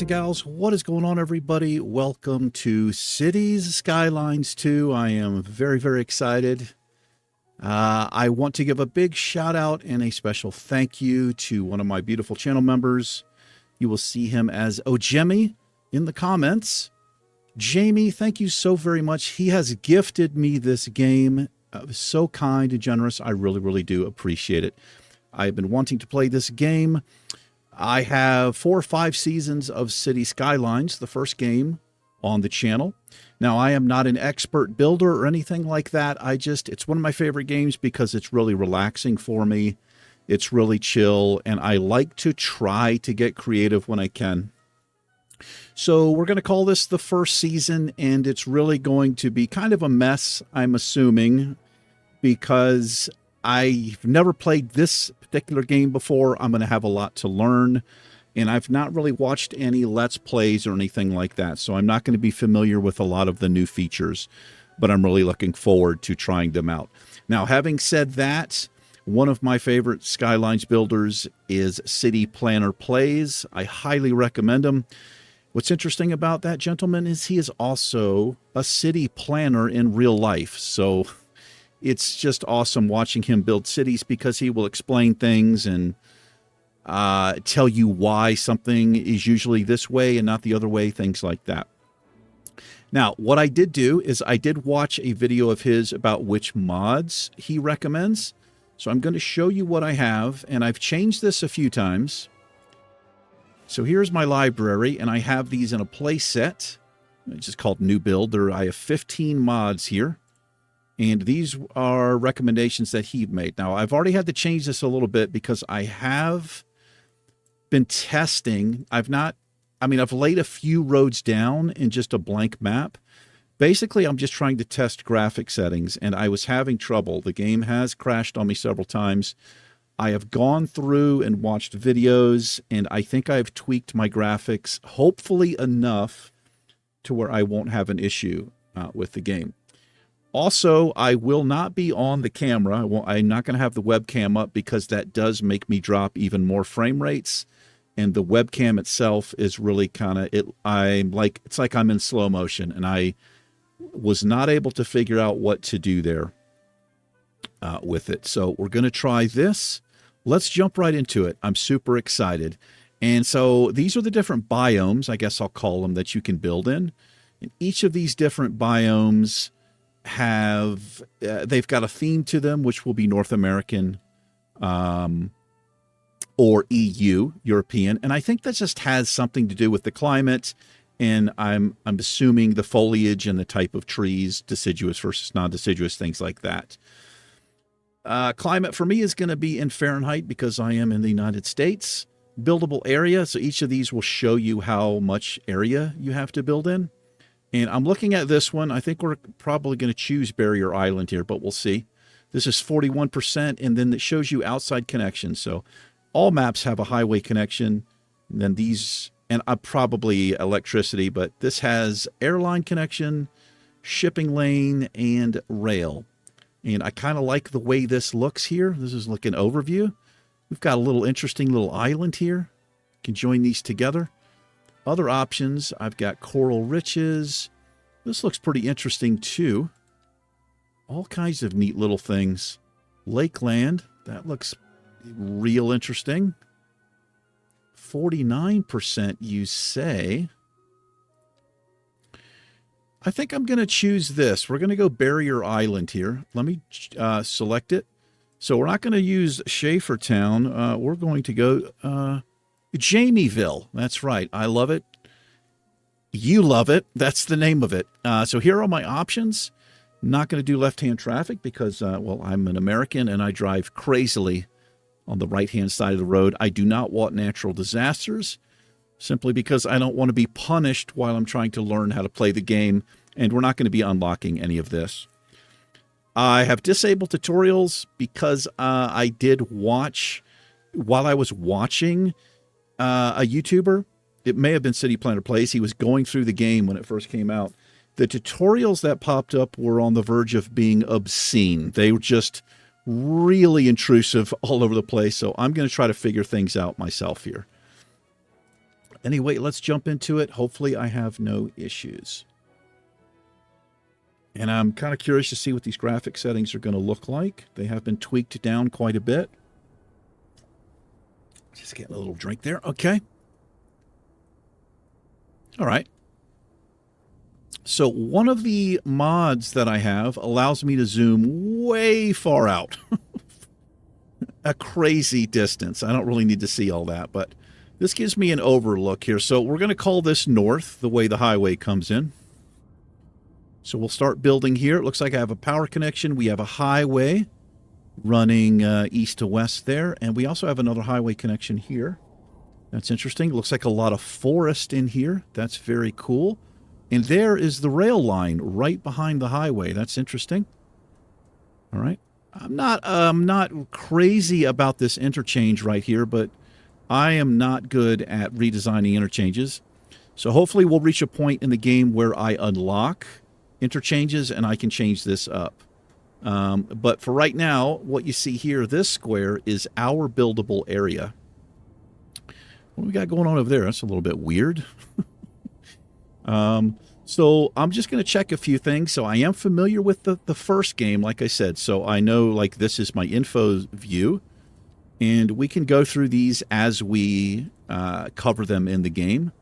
and gals, what is going on, everybody? Welcome to Cities Skylines 2. I am very, very excited. I want to give a big shout out and a special thank you to one of my beautiful channel members. You will see him as Ojemi in the comments. Jamie, thank you so very much. He has gifted me this game. So kind and generous. I really, really do appreciate it. I've been wanting to play this game. I have 4 or 5 seasons of Cities Skylines, the first game on the channel. Now, I am not an expert builder or anything like that. It's one of my favorite games because it's really relaxing for me. It's really chill, and I like to try to get creative when I can. So we're going to call this the first season, and it's really going to be kind of a mess, I'm assuming, because I've never played this particular game before. I'm going to have a lot to learn, and I've not really watched any Let's Plays or anything like that, so I'm not going to be familiar with a lot of the new features, but I'm really looking forward to trying them out. Now, having said that, one of my favorite Skylines builders is City Planner Plays. I highly recommend him. What's interesting about that gentleman is he is also a city planner in real life, so it's just awesome watching him build cities because he will explain things and tell you why something is usually this way and not the other way, things like that. Now, what I did do is I did watch a video of his about which mods he recommends. So I'm going to show you what I have, and I've changed this a few times. So here's my library, and I have these in a play set. It's just called New Build. I have 15 mods here. And these are recommendations that he made. Now, I've already had to change this a little bit because I have been testing. I've laid a few roads down in just a blank map. Basically, I'm just trying to test graphic settings, and I was having trouble. The game has crashed on me several times. I have gone through and watched videos, and I think I've tweaked my graphics, hopefully enough to where I won't have an issue with the game. Also, I will not be on the camera. I'm not going to have the webcam up because that does make me drop even more frame rates. And the webcam itself is really kind of it's like I'm in slow motion, and I was not able to figure out what to do there with it. So we're going to try this. Let's jump right into it. I'm super excited. And so these are the different biomes, I guess I'll call them, that you can build in. And each of these different biomes they've got a theme to them, which will be North American or EU, European. And I think that just has something to do with the climate. And I'm assuming the foliage and the type of trees, deciduous versus non-deciduous, things like that. Climate for me is going to be in Fahrenheit because I am in the United States. Buildable area. So each of these will show you how much area you have to build in. And I'm looking at this one. I think we're probably going to choose Barrier Island here, but we'll see. This is 41%, and then it shows you outside connections. So all maps have a highway connection. And then these, and probably electricity, but this has airline connection, shipping lane, and rail. And I kind of like the way this looks here. This is like an overview. We've got a little interesting little island here. You can join these together. Other options, I've got coral riches. This looks pretty interesting too. All kinds of neat little things. Lakeland, that looks real interesting. 49% you say. I think I'm going to choose this. We're going to go Barrier Island here. Let me select it. So we're not going to use Schaefertown. We're going to go Jamieville. That's right. I love it. You love it. That's the name of it. So here are my options. Not going to do left-hand traffic because, well, I'm an American and I drive crazily on the right-hand side of the road. I do not want natural disasters simply because I don't want to be punished while I'm trying to learn how to play the game, and we're not going to be unlocking any of this. I have disabled tutorials because I did watch, while I was watching a YouTuber, it may have been City Planner Plays, he was going through the game when it first came out. The tutorials that popped up were on the verge of being obscene. They were just really intrusive all over the place, so I'm going to try to figure things out myself here. Anyway, let's jump into it. Hopefully I have no issues. And I'm kind of curious to see what these graphic settings are going to look like. They have been tweaked down quite a bit. Just getting a little drink there. Okay. All right. So one of the mods that I have allows me to zoom way far out. A crazy distance. I don't really need to see all that, but this gives me an overlook here. So we're going to call this north, the way the highway comes in. So we'll start building here. It looks like I have a power connection. We have a highway running east to west there. And we also have another highway connection here. That's interesting. It looks like a lot of forest in here. That's very cool. And there is the rail line right behind the highway. That's interesting. All right. I'm not crazy about this interchange right here, but I am not good at redesigning interchanges. So hopefully we'll reach a point in the game where I unlock interchanges and I can change this up. But for right now, what you see here, this square is our buildable area. What we got going on over there? That's a little bit weird. So I'm just going to check a few things. So I am familiar with the first game, like I said. So I know, like, this is my info view. And we can go through these as we cover them in the game.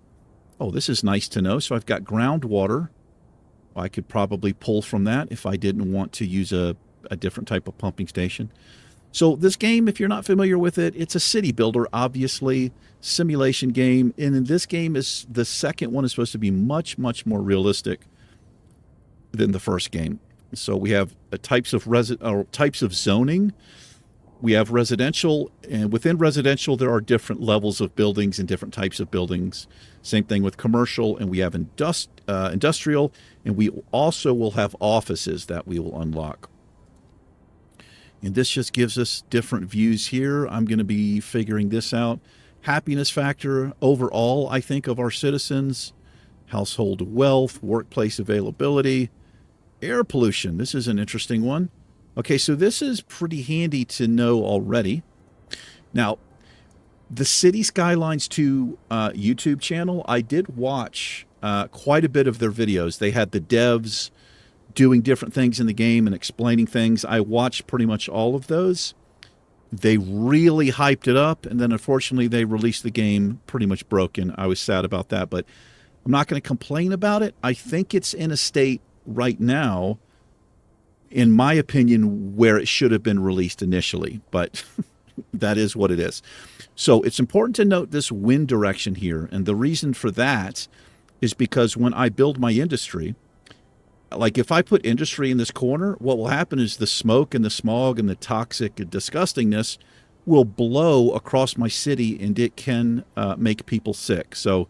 Oh, this is nice to know. So I've got groundwater. I could probably pull from that if I didn't want to use a different type of pumping station. So this game, if you're not familiar with it, it's a city builder, obviously, simulation game. And in this game, is the second one is supposed to be much, much more realistic than the first game. So we have types of zoning. We have residential, and within residential, there are different levels of buildings and different types of buildings. Same thing with commercial, and we have industrial, and we also will have offices that we will unlock. And this just gives us different views here. I'm going to be figuring this out. Happiness factor overall, I think, of our citizens. Household wealth, workplace availability, air pollution. This is an interesting one. Okay, so this is pretty handy to know already. Now, the Cities Skylines 2 YouTube channel, I did watch quite a bit of their videos. They had the devs doing different things in the game and explaining things. I watched pretty much all of those. They really hyped it up, and then unfortunately they released the game pretty much broken. I was sad about that, but I'm not going to complain about it. I think it's in a state right now, in my opinion, where it should have been released initially, but that is what it is. So it's important to note this wind direction here, and the reason for that is because when I build my industry, like if I put industry in this corner, what will happen is the smoke and the smog and the toxic disgustingness will blow across my city, and it can make people sick. So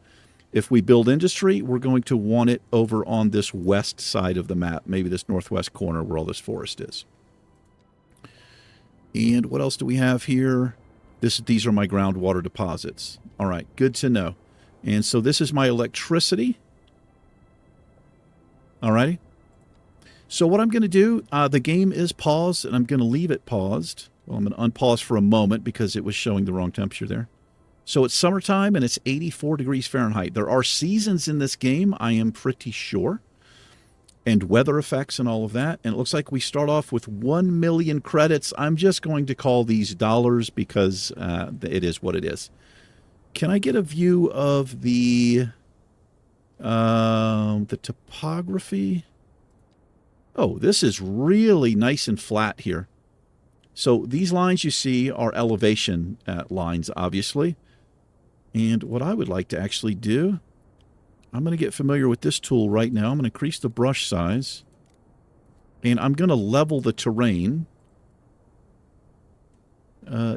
if we build industry, we're going to want it over on this west side of the map, maybe this northwest corner where all this forest is. And what else do we have here? These are my groundwater deposits. All right, good to know. And so this is my electricity. All righty. So what I'm going to do, the game is paused, and I'm going to leave it paused. Well, I'm going to unpause for a moment because it was showing the wrong temperature there. So it's summertime, and it's 84 degrees Fahrenheit. There are seasons in this game, I am pretty sure, and weather effects and all of that. And it looks like we start off with 1 million credits. I'm just going to call these dollars because it is what it is. Can I get a view of the topography? Oh, this is really nice and flat here. So these lines you see are elevation lines, obviously. And what I would like to actually do, I'm going to get familiar with this tool right now. I'm going to increase the brush size. And I'm going to level the terrain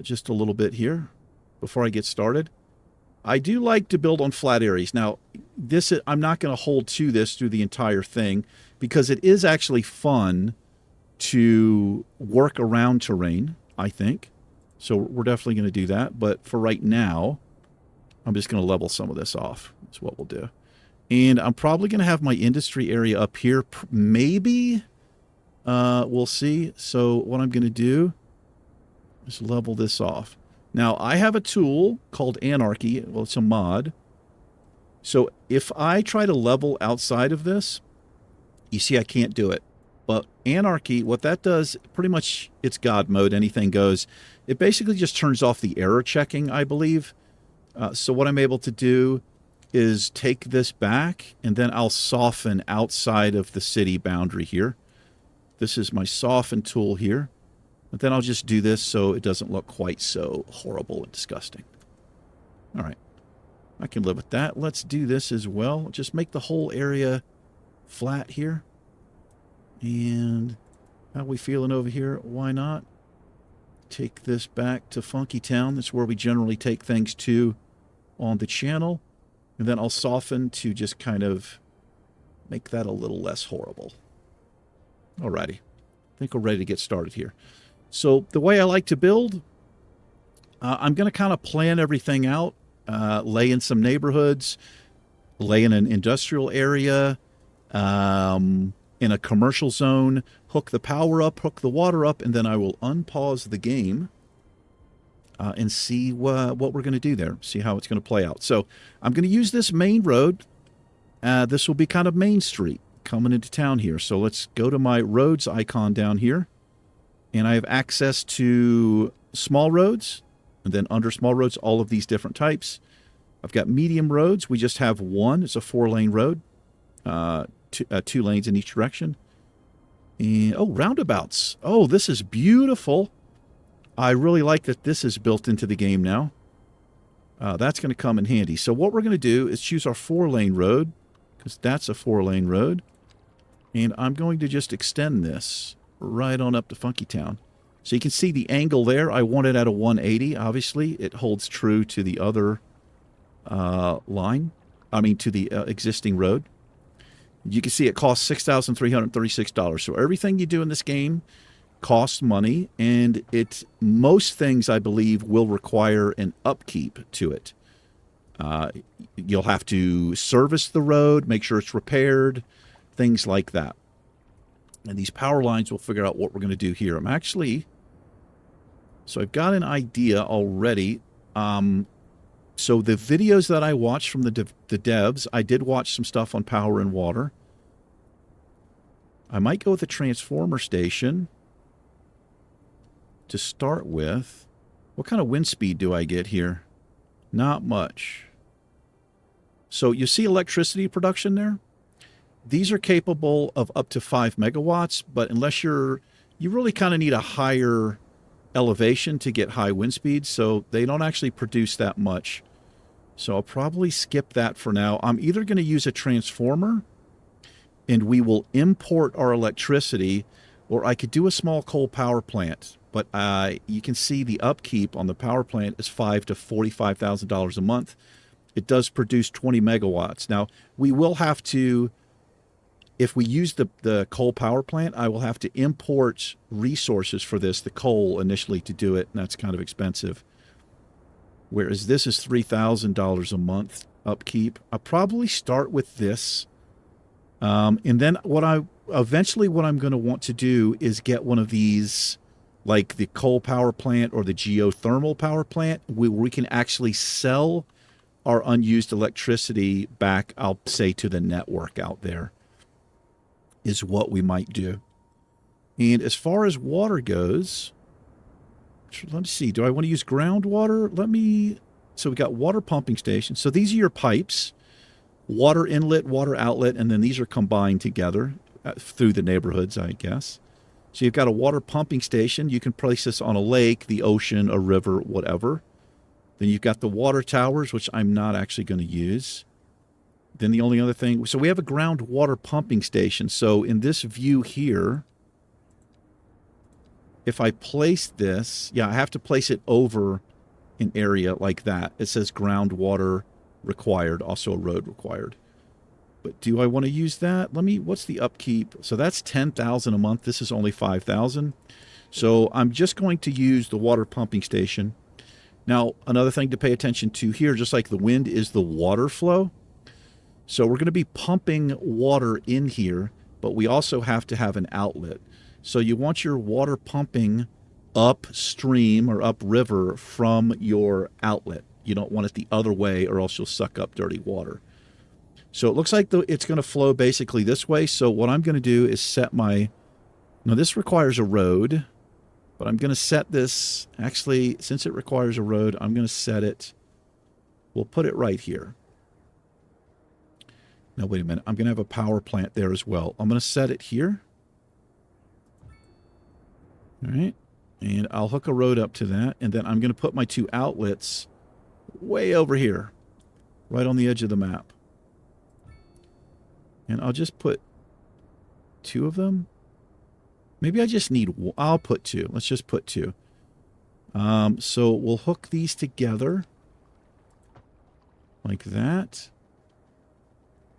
just a little bit here before I get started. I do like to build on flat areas. Now, I'm not going to hold to this through the entire thing because it is actually fun to work around terrain, I think. So we're definitely going to do that. But for right now, I'm just going to level some of this off. That's what we'll do. And I'm probably going to have my industry area up here. Maybe. We'll see. So what I'm going to do is level this off. Now, I have a tool called Anarchy. Well, it's a mod. So if I try to level outside of this, you see I can't do it. But Anarchy, what that does, pretty much it's God mode, anything goes. It basically just turns off the error checking, I believe. So what I'm able to do is take this back, and then I'll soften outside of the city boundary here. This is my soften tool here. And then I'll just do this so it doesn't look quite so horrible and disgusting. All right. I can live with that. Let's do this as well. Just make the whole area flat here. And how are we feeling over here? Why not? Take this back to Funky Town. That's where we generally take things to on the channel. And then I'll soften to just kind of make that a little less horrible. Alrighty. I think we're ready to get started here. So the way I like to build, I'm going to kind of plan everything out, lay in some neighborhoods, lay in an industrial area, in a commercial zone, hook the power up, hook the water up, and then I will unpause the game and see what we're going to do there, see how it's going to play out. So I'm going to use this main road. This will be kind of Main Street coming into town here. So let's go to my roads icon down here. And I have access to small roads, and then under small roads, all of these different types. I've got medium roads. We just have one. It's a 4-lane road, 2 lanes in each direction. And, oh, roundabouts. Oh, this is beautiful. I really like that this is built into the game now. That's going to come in handy. So what we're going to do is choose our 4-lane road, because that's a 4-lane road. And I'm going to just extend this right on up to Funky Town. So you can see the angle there. I want it at a 180, obviously. It holds true to the other line. I mean, to the existing road. You can see it costs $6,336. So everything you do in this game costs money, and most things, I believe, will require an upkeep to it. You'll have to service the road, make sure it's repaired, things like that. And these power lines will figure out what we're going to do here. So I've got an idea already. So the videos that I watched from the devs, I did watch some stuff on power and water. I might go with a transformer station to start with. What kind of wind speed do I get here? Not much. So you see electricity production there? These are capable of up to 5 megawatts, but unless you really kind of need a higher elevation to get high wind speeds, so they don't actually produce that much. So I'll probably skip that for now. I'm either going to use a transformer, and we will import our electricity, or I could do a small coal power plant. But you can see the upkeep on the power plant is $5,000 to $45,000 a month. It does produce 20 megawatts. Now, we will have to, if we use the coal power plant, I will have to import resources for this, the coal initially to do it, and that's kind of expensive. Whereas this is $3,000 a month upkeep. I'll probably start with this. And then eventually what I'm going to want to do is get one of these, like the coal power plant or the geothermal power plant, where we can actually sell our unused electricity back, I'll say, to the network out there, is what we might do. And as far as water goes, let me see. Do I want to use groundwater? So we got water pumping stations. So these are your pipes, water inlet, water outlet, and then these are combined together through the neighborhoods, I guess. So you've got a water pumping station. You can place this on a lake, the ocean, a river, whatever. Then you've got the water towers, which I'm not actually going to use. Then the only other thing, so we have a groundwater pumping station. So in this view here, if I place this, I have to place it over an area like that. It says groundwater required, also a road required. But do I want to use that? What's the upkeep? So that's $10,000 a month. This is only $5,000. So I'm just going to use the water pumping station. Now, another thing to pay attention to here, just like the wind, is the water flow. So we're going to be pumping water in here, but we also have to have an outlet. So you want your water pumping upstream or upriver from your outlet. You don't want it the other way, or else you'll suck up dirty water. So it looks like it's going to flow basically this way. So what I'm going to do is set my... Now this requires a road, but I'm going to set this... Actually, since it requires a road, I'm going to set it... We'll put it right here. Now, wait a minute. I'm going to have a power plant there as well. I'm going to set it here. All right. And I'll hook a road up to that. And then I'm going to put my 2 outlets way over here, right on the edge of the map. And I'll just put 2 of them. Maybe I just need... I'll put 2. Let's just put 2. So we'll hook these together like that.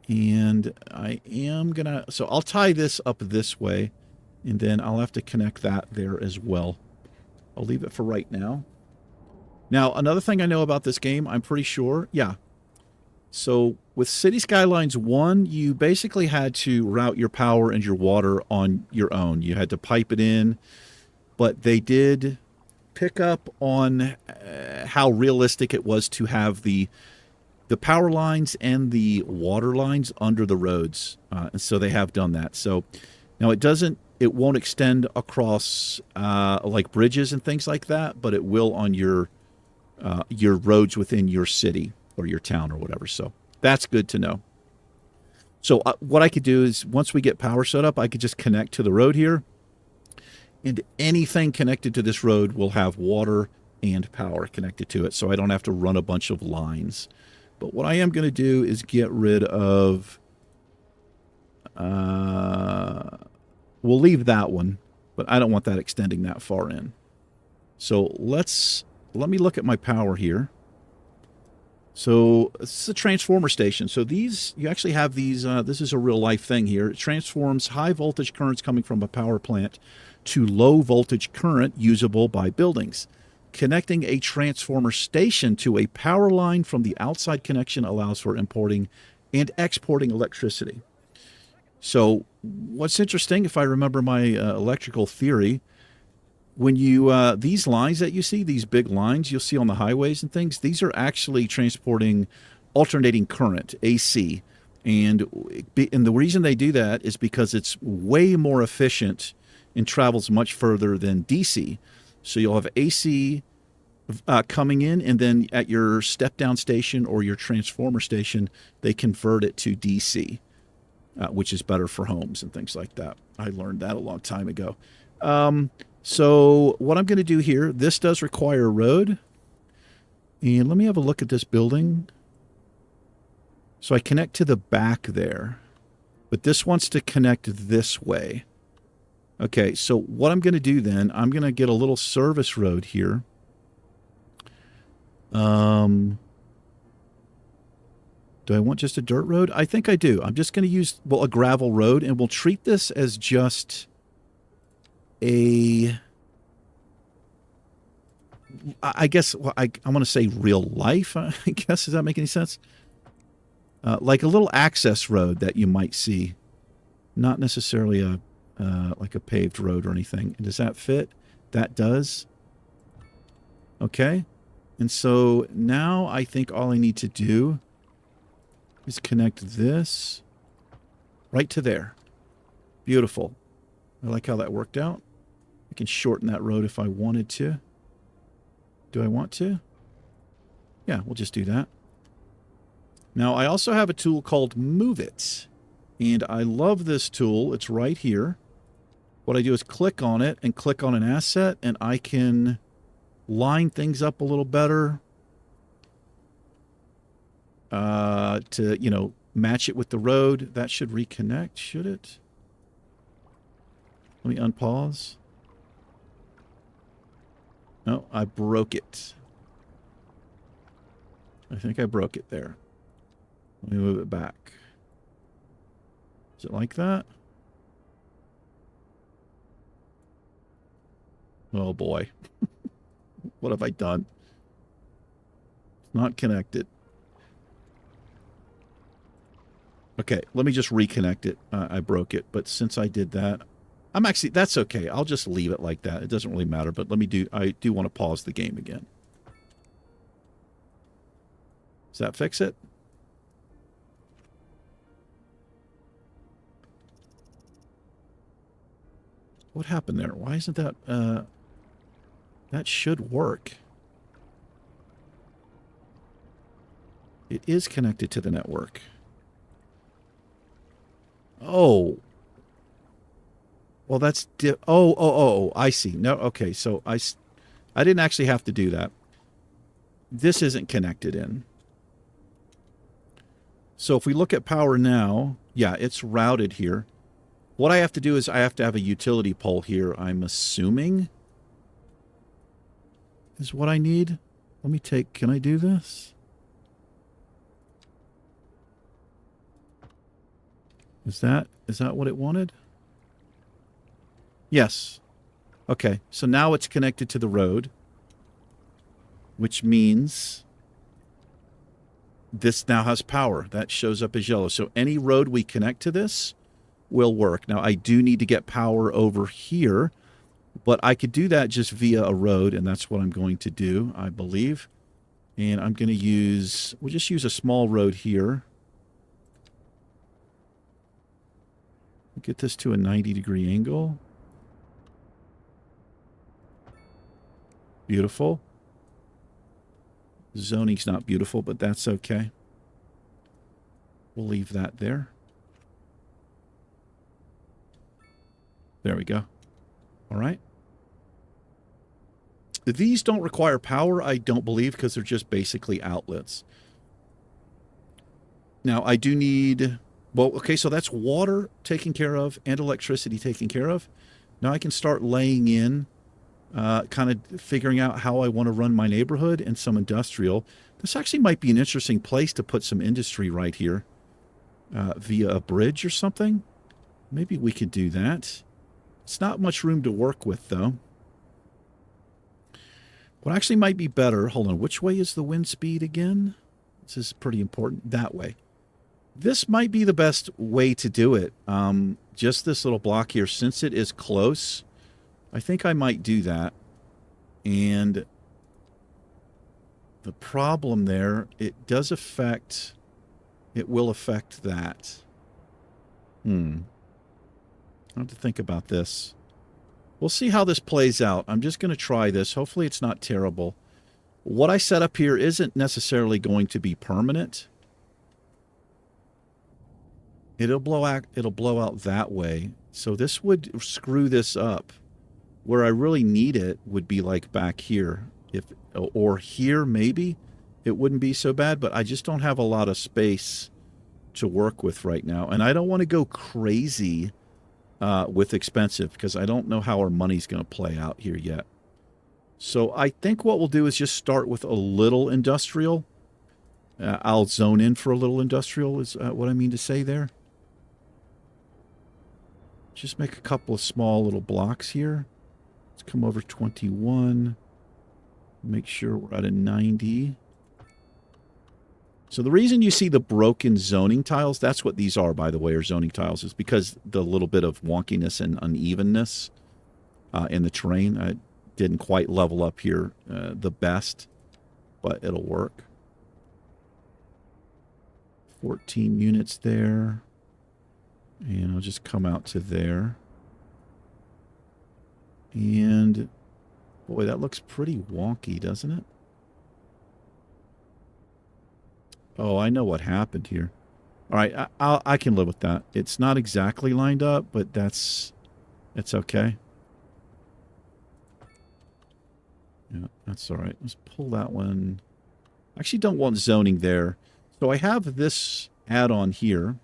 And I am going to... So I'll tie this up this way, and then I'll have to connect that there as well. I'll leave it for right now. Now, another thing I know about this game, I'm pretty sure... Yeah. So with Cities Skylines 1, you basically had to route your power and your water on your own. You had to pipe it in, but they did pick up on how realistic it was to have the power lines and the water lines under the roads. And so they have done that. So now it won't extend across like bridges and things like that, but it will on your roads within your city or your town or whatever. So that's good to know. So what I could do is once we get power set up, I could just connect to the road here, and anything connected to this road will have water and power connected to it. So I don't have to run a bunch of lines. But what I am going to do is get rid of... we'll leave that one, but I don't want that extending that far in. So let me look at my power here. So this is a transformer station. So these, you actually have these, this is a real life thing here. It transforms high voltage currents coming from a power plant to low voltage current usable by buildings. Connecting a transformer station to a power line from the outside connection allows for importing and exporting electricity. So what's interesting, if I remember my electrical theory, when you, these lines that you see, these big lines you'll see on the highways and things, these are actually transporting alternating current, AC. And the reason they do that is because it's way more efficient and travels much further than DC. So you'll have AC coming in, and then at your step-down station or your transformer station, they convert it to DC, which is better for homes and things like that. I learned that a long time ago. So what I'm going to do here, this does require a road. And let me have a look at this building. So I connect to the back there, but this wants to connect this way. Okay, so what I'm going to do then, I'm going to get a little service road here. Do I want just a dirt road? I think I do. I'm just going to use, well, a gravel road, and we'll treat this as just a, I guess, well, I want to say real life, I guess. Does that make any sense? Like a little access road that you might see. Not necessarily a like a paved road or anything. Does that fit? That does. Okay. And so now I think all I need to do is connect this right to there. Beautiful. I like how that worked out. I can shorten that road if I wanted to. Do I want to? Yeah, we'll just do that. Now, I also have a tool called Move It. And I love this tool. It's right here. What I do is click on it and click on an asset, and I can line things up a little better to, you know, match it with the road. That should reconnect, should it? Let me unpause. No, I broke it. I think I broke it there. Let me move it back. Is it like that? Oh boy. What have I done? It's not connected. Okay, let me just reconnect it. I broke it, but since I did that, I'm actually, that's okay. I'll just leave it like that. It doesn't really matter, but I do want to pause the game again. Does that fix it? What happened there? Why isn't that, that should work. It is connected to the network. Oh. Well, that's, I see. No, okay, so I didn't actually have to do that. This isn't connected in. So if we look at power now, yeah, it's routed here. What I have to do is I have to have a utility pole here, I'm assuming, is what I need. Let me take, can I do this? Is that what it wanted? Yes. Okay, so now it's connected to the road, which means this now has power. That shows up as yellow. So any road we connect to this will work. Now, I do need to get power over here, but I could do that just via a road, and that's what I'm going to do, I believe. And I'm going to use, we'll just use a small road here. Get this to a 90-degree angle. Beautiful. Zoning's not beautiful, but that's okay. We'll leave that there. There we go. All right. These don't require power, I don't believe, because they're just basically outlets. Now, I do need... Well, okay, so that's water taken care of and electricity taken care of. Now I can start laying in, kind of figuring out how I want to run my neighborhood and some industrial. This actually might be an interesting place to put some industry right here via a bridge or something. Maybe we could do that. It's not much room to work with, though. What actually might be better, hold on, which way is the wind speed again? This is pretty important. That way. This might be the best way to do it. Just this little block here, since it is close, I think I might do that. And the problem there, it will affect that. I have to think about this. We'll see how this plays out. I'm just going to try this. Hopefully it's not terrible. What I set up here isn't necessarily going to be permanent. It'll blow out that way. So this would screw this up. Where I really need it would be like back here. Or here maybe. It wouldn't be so bad, but I just don't have a lot of space to work with right now. And I don't want to go crazy with expensive because I don't know how our money's going to play out here yet. So I think what we'll do is just start with a little industrial. I'll zone in for a little industrial is what I mean to say there. Just make a couple of small little blocks here. Let's come over 21. Make sure we're at a 90. So the reason you see the broken zoning tiles, that's what these are, by the way, are zoning tiles, is because the little bit of wonkiness and unevenness in the terrain. I didn't quite level up here the best, but it'll work. 14 units there. And I'll just come out to there. And, boy, that looks pretty wonky, doesn't it? Oh, I know what happened here. All right, I can live with that. It's not exactly lined up, but it's okay. Yeah, that's all right. Let's pull that one. I actually don't want zoning there. So I have this add-on here.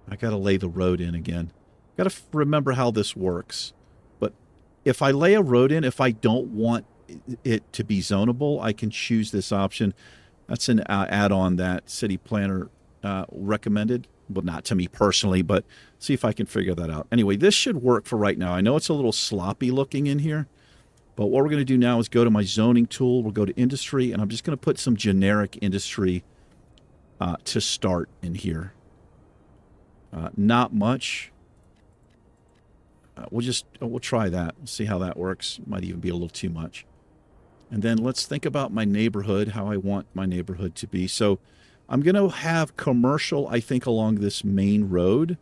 I got to lay the road in again. Got to remember how this works. But if I lay a road in, if I don't want it to be zonable, I can choose this option. That's an add-on that City Planner recommended. Well, not to me personally, but see if I can figure that out. Anyway, this should work for right now. I know it's a little sloppy looking in here, but what we're going to do now is go to my zoning tool. We'll go to industry, and I'm just going to put some generic industry to start in here. Not much. We'll try that. We'll see how that works. Might even be a little too much. And then let's think about my neighborhood, how I want my neighborhood to be. So I'm going to have commercial, I think, along this main road,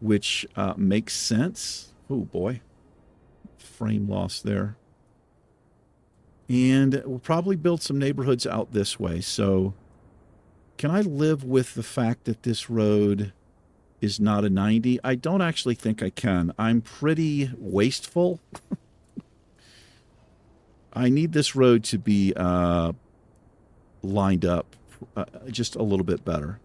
which makes sense. Oh, boy. Frame loss there. And we'll probably build some neighborhoods out this way. So can I live with the fact that this road is not a 90? I don't actually think I can. I'm pretty wasteful. I need this road to be lined up just a little bit better.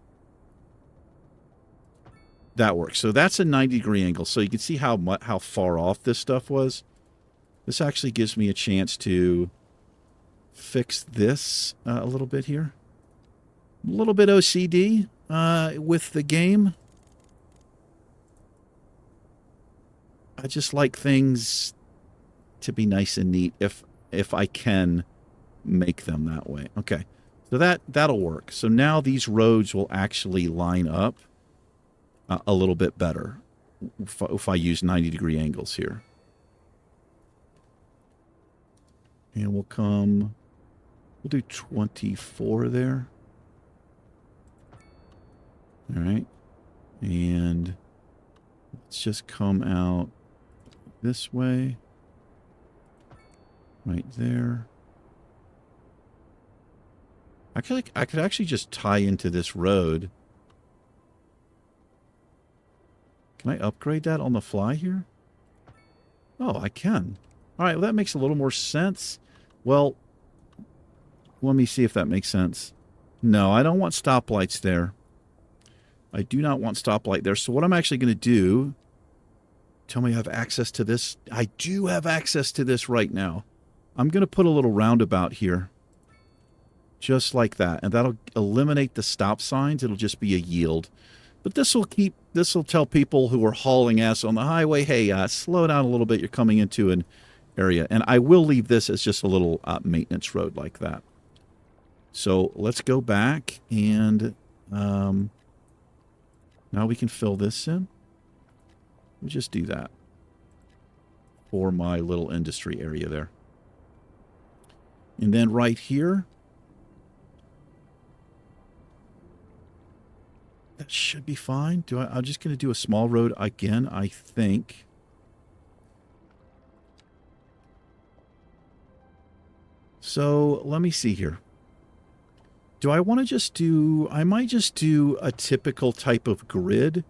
That works. So that's a 90-degree angle. So you can see how far off this stuff was. This actually gives me a chance to fix this a little bit here. A little bit OCD with the game. I just like things to be nice and neat if I can make them that way. Okay, so that'll work. So now these roads will actually line up a little bit better if I use 90-degree angles here. And we'll do 24 there. All right. And let's just come out this way. Right there. I could actually just tie into this road. Can I upgrade that on the fly here? Oh, I can. All right, well, that makes a little more sense. Well, let me see if that makes sense. No, I don't want stoplights there. I do not want stoplight there. So what I'm actually going to do... Tell me I have access to this. I do have access to this right now. I'm going to put a little roundabout here. Just like that. And that'll eliminate the stop signs. It'll just be a yield. But this will tell people who are hauling ass on the highway, hey, slow down a little bit. You're coming into an area. And I will leave this as just a little maintenance road like that. So let's go back and now we can fill this in. We'll just do that for my little industry area there. And then right here, that should be fine. I'm just going to do a small road again, I think. So let me see here. Do I want to just do... I might just do a typical type of grid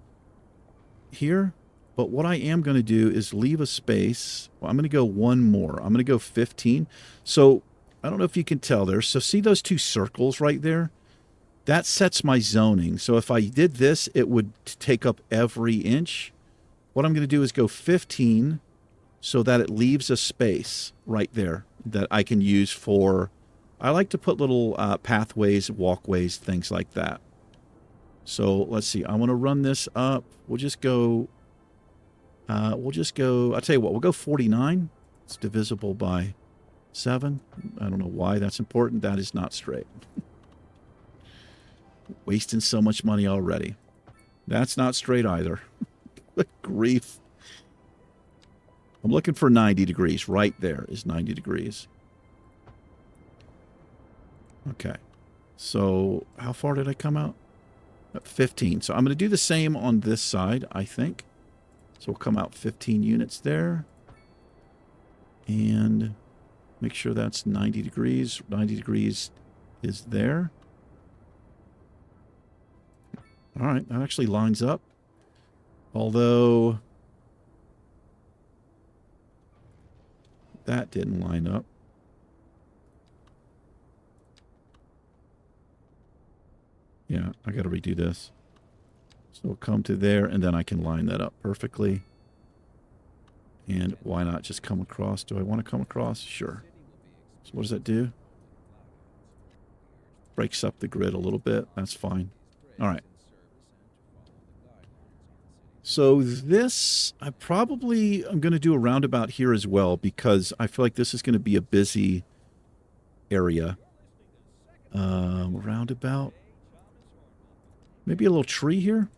here. But what I am going to do is leave a space. Well, I'm going to go one more. I'm going to go 15. So I don't know if you can tell there. So see those two circles right there? That sets my zoning. So if I did this, it would take up every inch. What I'm going to do is go 15 so that it leaves a space right there that I can use for... I like to put little pathways, walkways, things like that. So let's see. I want to run this up. We'll just go... I'll tell you what, we'll go 49. It's divisible by 7. I don't know why that's important. That is not straight. Wasting so much money already. That's not straight either. Good grief. I'm looking for 90 degrees. Right there is 90 degrees. Okay. So how far did I come out? 15. So I'm going to do the same on this side, I think. So we'll come out 15 units there. And make sure that's 90 degrees. 90 degrees is there. All right, that actually lines up. Although that didn't line up. Yeah, I got to redo this. So we'll come to there, and then I can line that up perfectly. And why not just come across? Do I want to come across? Sure. So what does that do? Breaks up the grid a little bit. That's fine. All right. So this, I'm going to do a roundabout here as well because I feel like this is going to be a busy area. Roundabout. Maybe a little tree here.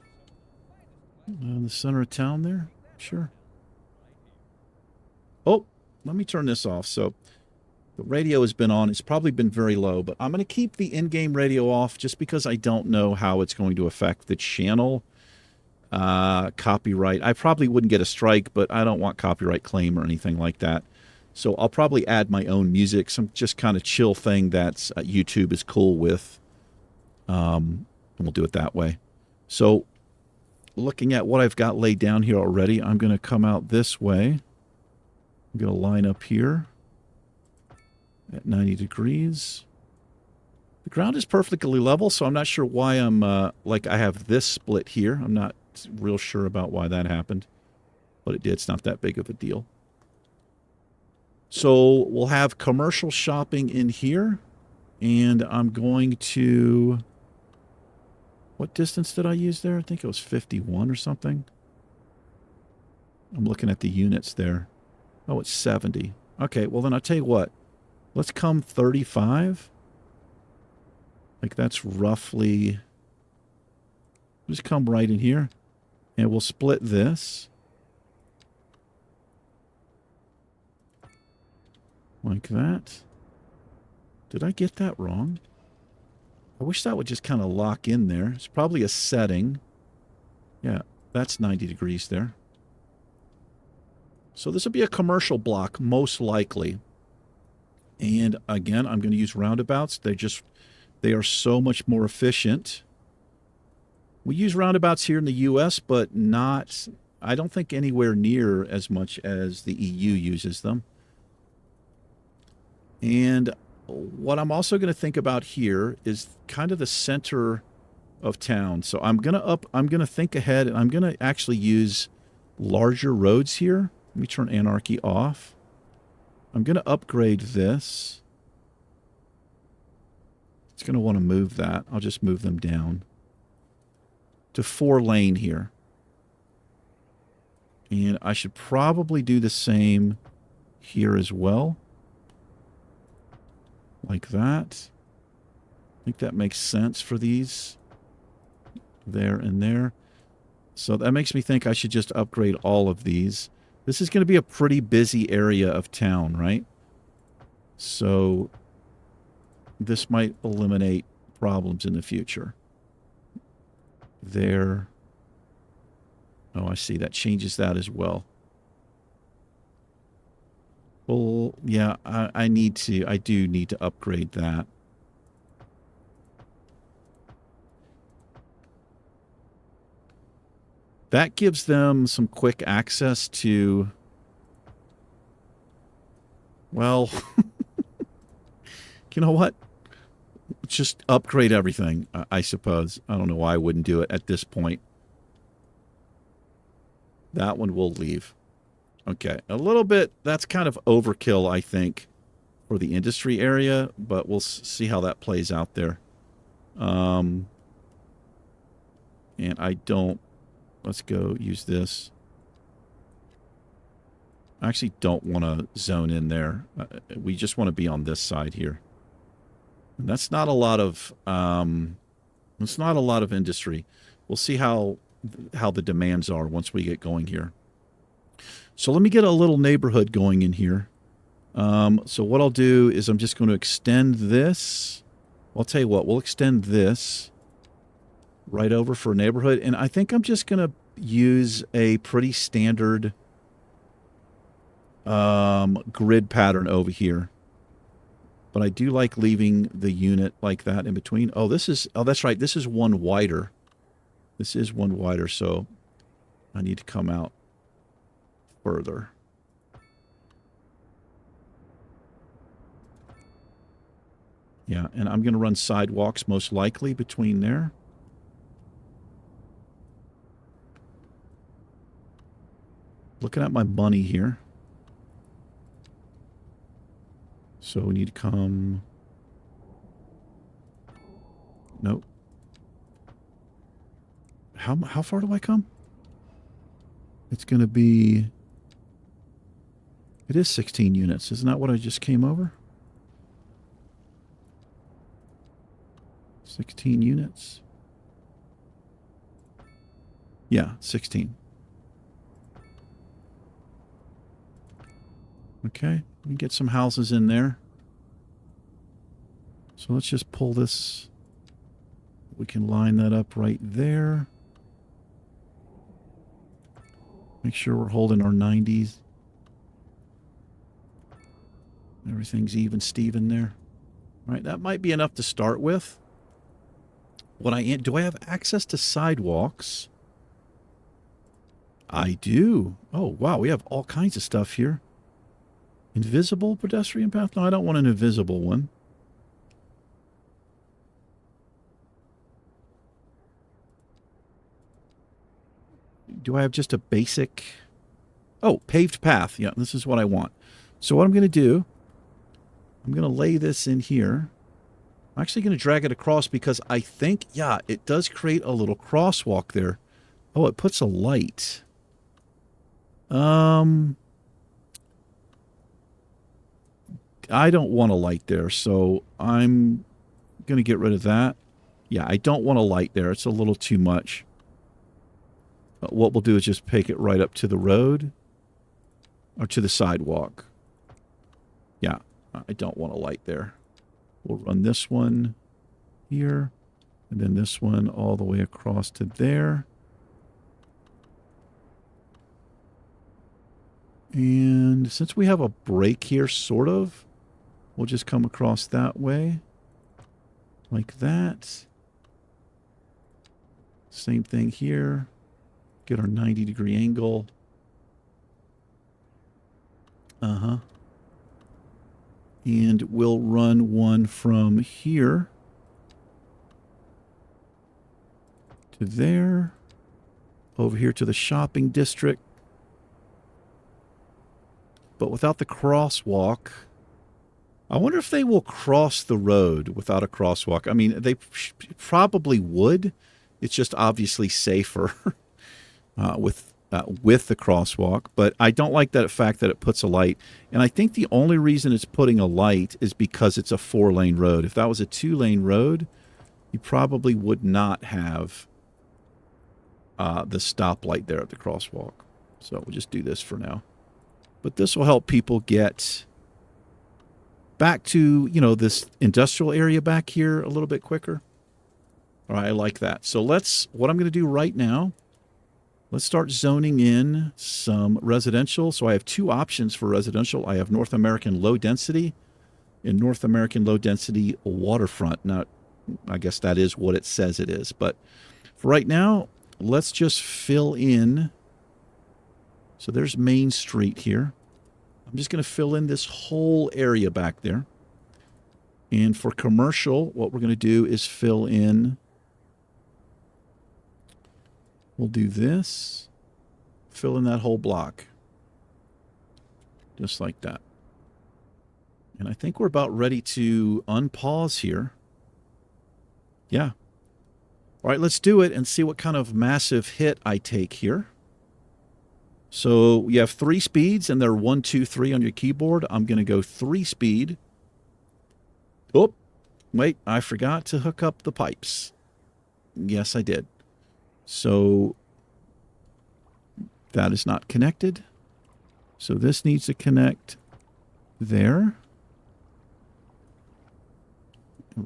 In the center of town there. Sure. Oh, let me turn this off. So The radio has been on. It's probably been very low, but I'm going to keep the in-game radio off just because I don't know how it's going to affect the channel. Copyright. I probably wouldn't get a strike, but I don't want copyright claim or anything like that. So I'll probably add my own music, some just kind of chill thing that's YouTube is cool with. And we'll do it that way. So looking at what I've got laid down here already, I'm going to come out this way. I'm going to line up here at 90 degrees. The ground is perfectly level, so I'm not sure why I'm, like I have this split here. I'm not real sure about why that happened, but it did. It's not that big of a deal. So we'll have commercial shopping in here, and I'm going to, what distance did I use there? I think it was 51 or something. I'm looking at the units there. Oh, it's 70. Okay, well then I'll tell you what. Let's come 35. Like that's roughly, just come right in here. And we'll split this. Like that. Did I get that wrong? I wish that would just kind of lock in there. It's probably a setting. Yeah, that's 90 degrees there. So this will be a commercial block, most likely. And again, I'm going to use roundabouts. They are so much more efficient. We use roundabouts here in the U.S., but not, I don't think anywhere near as much as the EU uses them. And what I'm also going to think about here is kind of the center of town. So I'm going to think ahead, and I'm going to actually use larger roads here. Let me turn anarchy off. I'm going to upgrade this. It's going to want to move that. I'll just move them down to 4-lane here. And I should probably do the same here as well. Like that. I think that makes sense for these. There and there. So that makes me think I should just upgrade all of these. This is going to be a pretty busy area of town, right? So this might eliminate problems in the future. There. Oh, I see. That changes that as well. Well, yeah, I do need to upgrade that. That gives them some quick access to, well, you know what? Just upgrade everything, I suppose. I don't know why I wouldn't do it at this point. That one will leave. Okay, a little bit, that's kind of overkill, I think, for the industry area, but we'll see how that plays out there. And I don't, let's go use this. I actually don't want to zone in there. We just want to be on this side here. And that's not a lot of, it's not a lot of industry. We'll see how the demands are once we get going here. So let me get a little neighborhood going in here. So what I'll do is I'm just going to extend this. I'll tell you what, we'll extend this right over for a neighborhood. And I think I'm just going to use a pretty standard grid pattern over here. But I do like leaving the unit like that in between. Oh, that's right. This is one wider. This is one wider, so I need to come out further. Yeah, and I'm going to run sidewalks most likely between there. Looking at my money here. So we need to come... Nope. How far do I come? It's going to be... It is 16 units. Isn't that what I just came over? 16 units. Yeah, 16. Okay, we can get some houses in there. So let's just pull this. We can line that up right there. Make sure we're holding our 90s. Everything's even Steven there. All right, that might be enough to start with. Do I have access to sidewalks? I do. Oh, wow, we have all kinds of stuff here. Invisible pedestrian path? No, I don't want an invisible one. Do I have just a basic... Oh, paved path. Yeah, this is what I want. So what I'm going to do, I'm going to lay this in here. I'm actually going to drag it across because I think, yeah, it does create a little crosswalk there. Oh, it puts a light. I don't want a light there, so I'm going to get rid of that. Yeah, I don't want a light there. It's a little too much. What we'll do is just take it right up to the road or to the sidewalk. Yeah, I don't want a light there. We'll run this one here, and then this one all the way across to there. And since we have a break here, sort of, we'll just come across that way, like that. Same thing here. Get our 90-degree angle. Uh-huh. And we'll run one from here to there, over here to the shopping district. But without the crosswalk, I wonder if they will cross the road without a crosswalk. I mean, they probably would. It's just obviously safer with the crosswalk. But I don't like that fact that it puts a light. And I think the only reason it's putting a light is because it's a 4-lane road. If that was a 2-lane road, you probably would not have the stoplight there at the crosswalk. So we'll just do this for now. But this will help people get back to, you know, this industrial area back here a little bit quicker. All right, I like that. So what I'm going to do right now, let's start zoning in some residential. So I have 2 options for residential. I have North American low density and North American low density waterfront. Now, I guess that is what it says it is. But for right now, let's just fill in. So there's Main Street here. I'm just going to fill in this whole area back there. And for commercial, what we're going to do is fill in. We'll do this. Fill in that whole block. Just like that. And I think we're about ready to unpause here. Yeah. All right, let's do it and see what kind of massive hit I take here. So you have 3 speeds, and they're 1, 2, 3 on your keyboard. I'm going to go 3 speed. Oh, wait, I forgot to hook up the pipes. Yes, I did. So that is not connected. So this needs to connect there.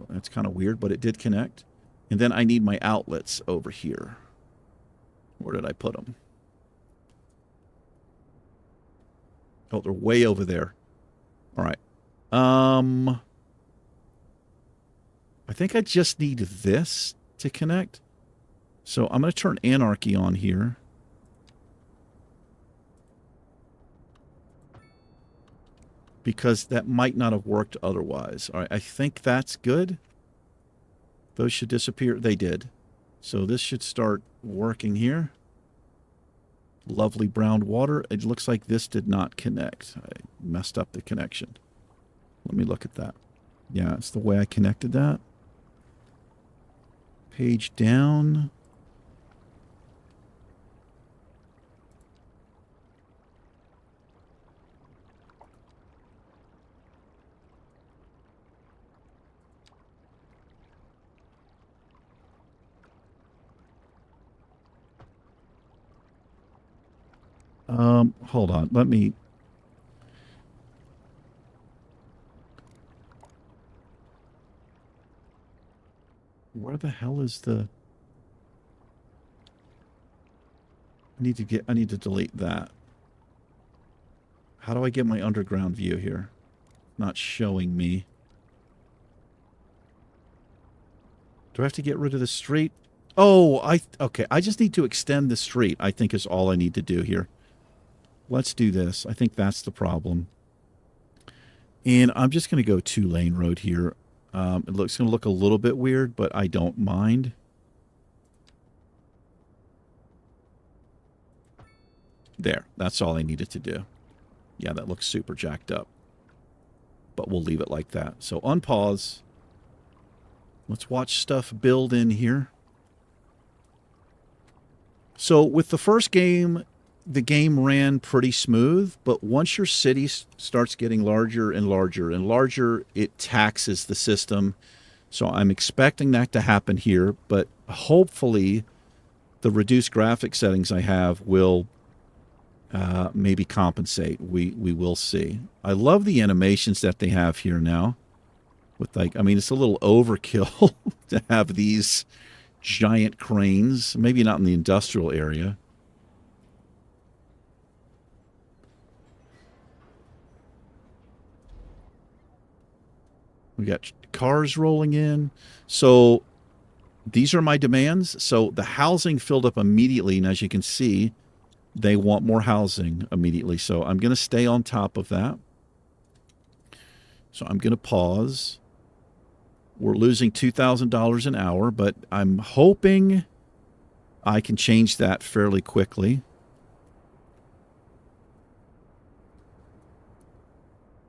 That's kind of weird, but it did connect. And then I need my outlets over here. Where did I put them? Oh, they're way over there. All right. I think I just need this to connect. So I'm going to turn Anarchy on here. Because that might not have worked otherwise. All right, I think that's good. Those should disappear. They did. So this should start working here. Lovely brown water. It looks like this did not connect. I messed up the connection. Let me look at that. Yeah, it's the way I connected that. Page down. Hold on. Let me... Where the hell is the... I need to delete that. How do I get my underground view here? Not showing me. Do I have to get rid of the street? Oh, okay. I just need to extend the street, I think is all I need to do here. Let's do this. I think that's the problem. And I'm just going to go 2-lane road here. It's going to look a little bit weird, but I don't mind. There. That's all I needed to do. Yeah, that looks super jacked up. But we'll leave it like that. So unpause. Let's watch stuff build in here. So with the first game, the game ran pretty smooth, but once your city starts getting larger and larger and larger, it taxes the system. So I'm expecting that to happen here, but hopefully the reduced graphic settings I have will maybe compensate. We will see. I love the animations that they have here now. With I mean, it's a little overkill to have these giant cranes. Maybe not in the industrial area. We got cars rolling in. So these are my demands. So the housing filled up immediately. And as you can see, they want more housing immediately. So I'm going to stay on top of that. So I'm going to pause. We're losing $2,000 an hour, but I'm hoping I can change that fairly quickly.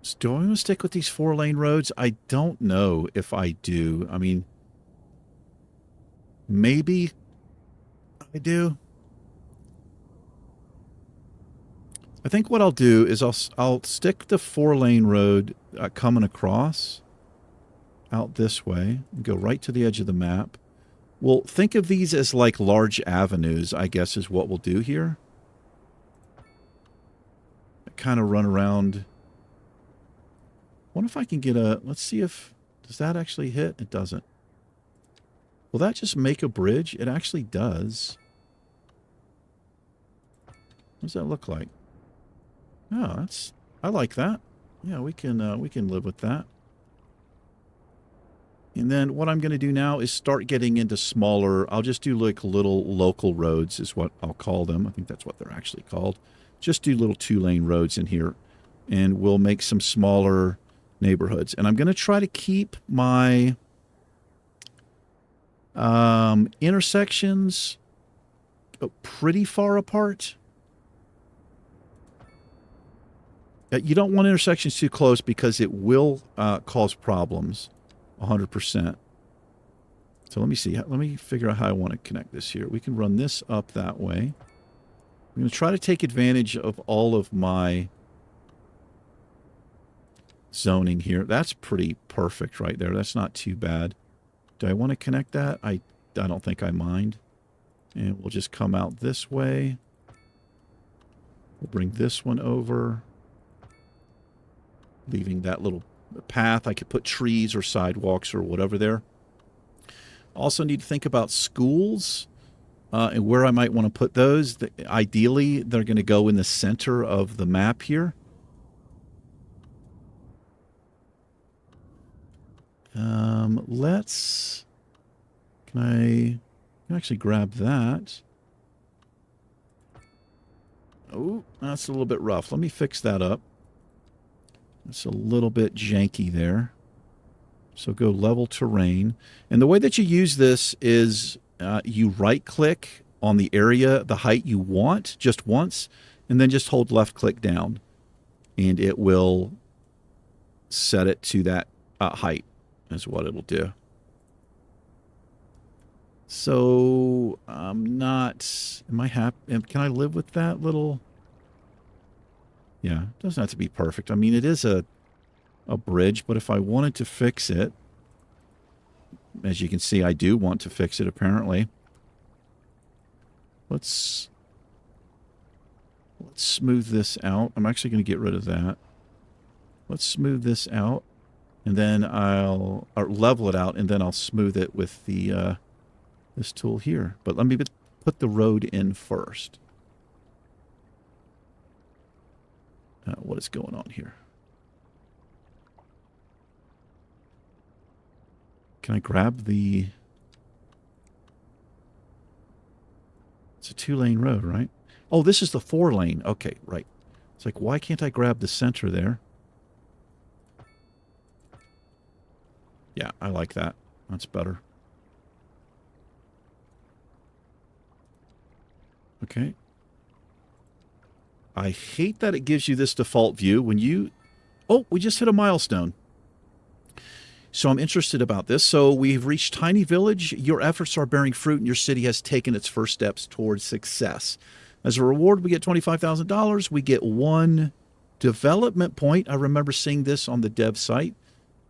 So do I want to stick with these 4-lane roads? I don't know if I do. I mean, maybe I do. I think what I'll do is I'll stick the 4-lane road coming across out this way and go right to the edge of the map. We'll think of these as like large avenues, I guess is what we'll do here. Kind of run around. What if I can get a... Let's see if... Does that actually hit? It doesn't. Will that just make a bridge? It actually does. What does that look like? Oh, that's... I like that. Yeah, we can live with that. And then what I'm going to do now is start getting into smaller... I'll just do like little local roads is what I'll call them. I think that's what they're actually called. Just do little 2-lane roads in here. And we'll make some smaller neighborhoods. And I'm going to try to keep my intersections pretty far apart. You don't want intersections too close because it will cause problems. 100%. So let me see. Let me figure out how I want to connect this here. We can run this up that way. I'm going to try to take advantage of all of my zoning here. That's pretty perfect right there. That's not too bad. Do I want to connect that? I don't think I mind. And we'll just come out this way. We'll bring this one over. Leaving that little path. I could put trees or sidewalks or whatever there. Also need to think about schools and where I might want to put those. Ideally, they're going to go in the center of the map here. Let's... Can I actually grab that? Oh, that's a little bit rough. Let me fix that up. It's a little bit janky there. So go level terrain. And the way that you use this is you right-click on the area, the height you want, just once, and then just hold left-click down. And it will set it to that height, is what it'll do. So I'm not... Am I happy? Can I live with that little... Yeah, it doesn't have to be perfect. I mean, it is a bridge, but if I wanted to fix it, as you can see, I do want to fix it, apparently. Let's smooth this out. I'm actually going to get rid of that. Let's smooth this out. And then I'll level it out, and then I'll smooth it with the this tool here. But let me put the road in first. What is going on here? Can I grab the... It's a 2-lane road, right? Oh, this is the 4-lane. Okay, right. It's like, why can't I grab the center there? Yeah, I like that. That's better. Okay. I hate that it gives you this default view when you... Oh, we just hit a milestone. So I'm interested about this. So we've reached Tiny Village. Your efforts are bearing fruit and your city has taken its first steps towards success. As a reward, we get $25,000. We get 1 development point. I remember seeing this on the dev site.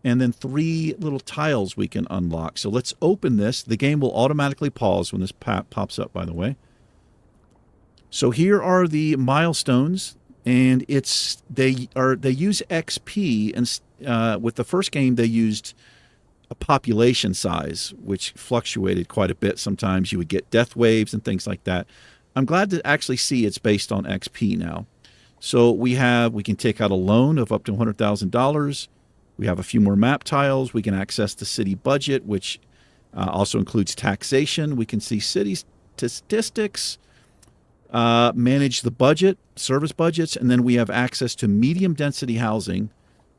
And then 3 little tiles we can unlock. So let's open this. The game will automatically pause when this pops up, by the way. So here are the milestones, and they use XP, and with the first game they used a population size, which fluctuated quite a bit. Sometimes you would get death waves and things like that. I'm glad to actually see it's based on XP now. So we can take out a loan of up to $100,000. We have a few more map tiles. We can access the city budget, which also includes taxation. We can see city statistics. Manage the budget, service budgets, and then we have access to medium density housing,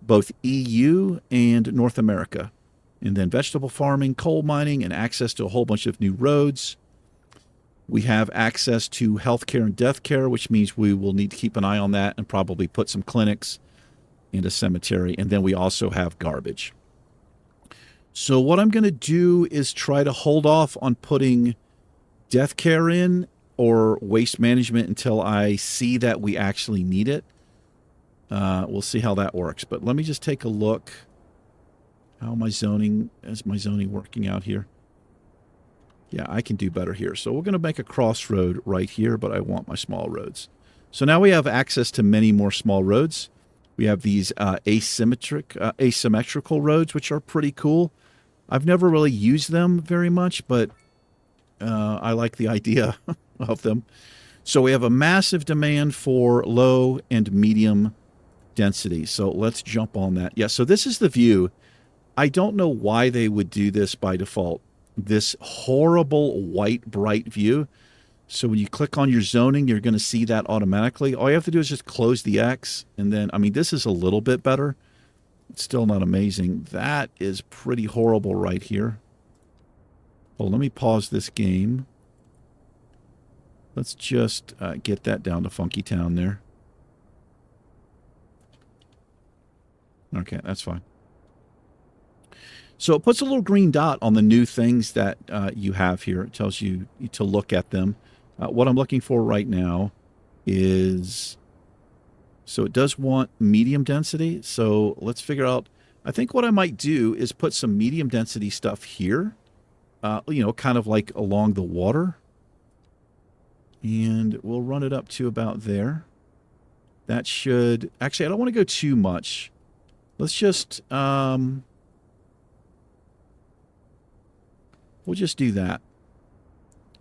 both EU and North America. And then vegetable farming, coal mining, and access to a whole bunch of new roads. We have access to healthcare and death care, which means we will need to keep an eye on that and probably put some clinics and a cemetery. And then we also have garbage. So what I'm going to do is try to hold off on putting death care in or waste management until I see that we actually need it. We'll see how that works. But let me just take a look. How is my zoning working out here? Yeah, I can do better here. So we're going to make a crossroad right here, but I want my small roads. So now we have access to many more small roads. We have these asymmetrical roads, which are pretty cool. I've never really used them very much, but I like the idea of them. So we have a massive demand for low and medium density. So let's jump on that. Yeah, so this is the view. I don't know why they would do this by default. This horrible white bright view. So when you click on your zoning, you're going to see that automatically. All you have to do is just close the X. And then, I mean, this is a little bit better. It's still not amazing. That is pretty horrible right here. Well, let me pause this game. Let's just get that down to Funky Town there. Okay, that's fine. So it puts a little green dot on the new things that you have here. It tells you to look at them. What I'm looking for right now is... So it does want medium density. So let's figure out... I think what I might do is put some medium density stuff here. You know, kind of like along the water. And we'll run it up to about there. That should... Actually, I don't want to go too much. Let's just... we'll just do that.